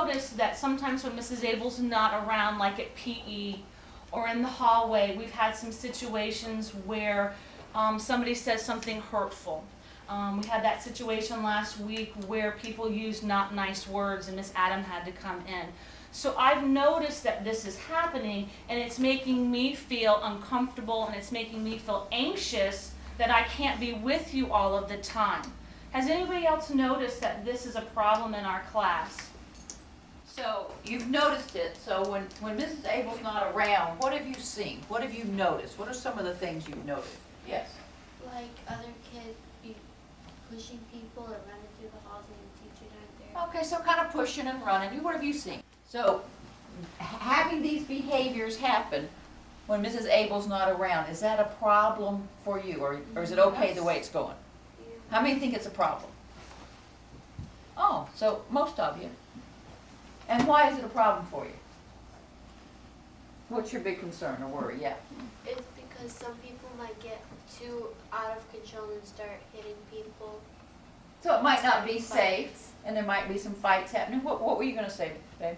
noticed that sometimes when Mrs. Abel's not around, like at PE or in the hallway, we've had some situations where somebody says something hurtful. We had that situation last week where people used not nice words and Miss Adam had to come in. So I've noticed that this is happening and it's making me feel uncomfortable and it's making me feel anxious that I can't be with you all of the time. Has anybody else noticed that this is a problem in our class? So you've noticed it. So when Mrs. Abel's not around, what have you seen? What have you noticed? What are some of the things you've noticed? Yes. Like other kids be pushing people or running through the halls and the teacher not there. Okay, so kind of pushing and running. What have you seen? So having these behaviors happen when Mrs. Abel's not around, is that a problem for you, or is it okay the way it's going? How many think it's a problem? Oh, so most of you. And why is it a problem for you? What's your big concern or worry? Yeah. It's because some people might get too out of control and start hitting people. So it might not be safe, and there might be some fights happening. What were you going to say, babe?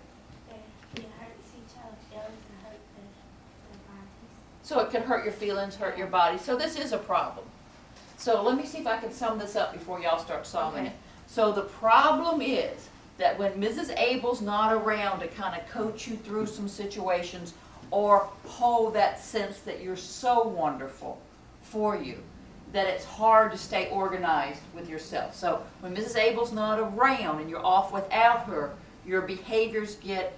It hurts each other's feelings and hurt the bodies. So it can hurt your feelings, hurt your body. So this is a problem. So let me see if I can sum this up before y'all start solving it. So the problem is that when Mrs. Abel's not around to kind of coach you through some situations or hold that sense that you're so wonderful for you, that it's hard to stay organized with yourself. So when Mrs. Abel's not around and you're off without her, your behaviors get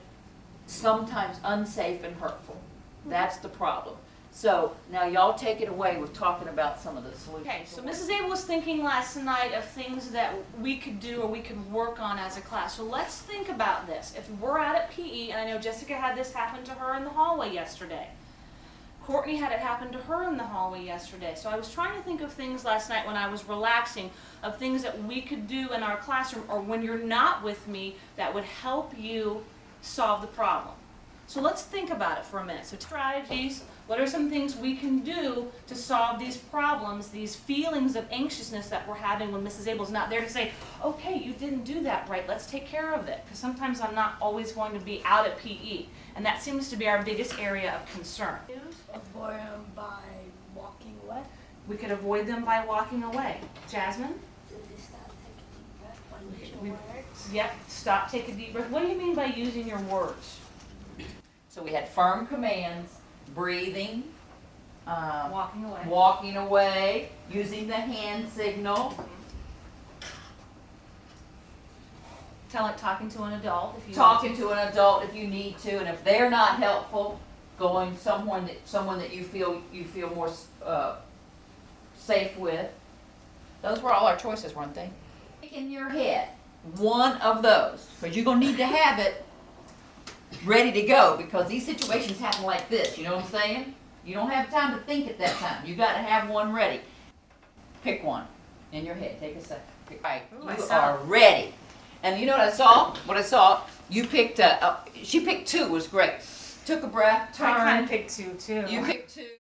sometimes unsafe and hurtful. That's the problem. So now y'all take it away with talking about some of the solutions. Okay, so Mrs. Abel was thinking last night of things that we could do or we could work on as a class. So let's think about this. If we're out at PE, and I know Jessica had this happen to her in the hallway yesterday. Courtney had it happen to her in the hallway yesterday. So I was trying to think of things last night when I was relaxing, of things that we could do in our classroom or when you're not with me that would help you solve the problem. So let's think about it for a minute. So strategies, what are some things we can do to solve these problems, these feelings of anxiousness that we're having when Mrs. Abel's not there to say, okay, you didn't do that right, let's take care of it. Because sometimes I'm not always going to be out at PE. And that seems to be our biggest area of concern. Avoid them by walking away. We could avoid them by walking away. Jasmine? Just stop, take a deep breath, when use your words. Yep, stop, take a deep breath. What do you mean by using your words? So we had firm commands, breathing, Walking away. using the hand signal. Talking to an adult if you Talking to an adult if you need to, and if they're not helpful, going someone that you feel more safe with. Those were all our choices, weren't they? In your head, one of those, because you're gonna need to have it ready to go, because these situations happen like this. You know what I'm saying? You don't have time to think at that time. You got to have one ready. Pick one in your head. Take a second. Right, you are ready. And you know what I saw? You picked she picked two, was great. Took a breath, I kind turned. of picked two too. You picked two.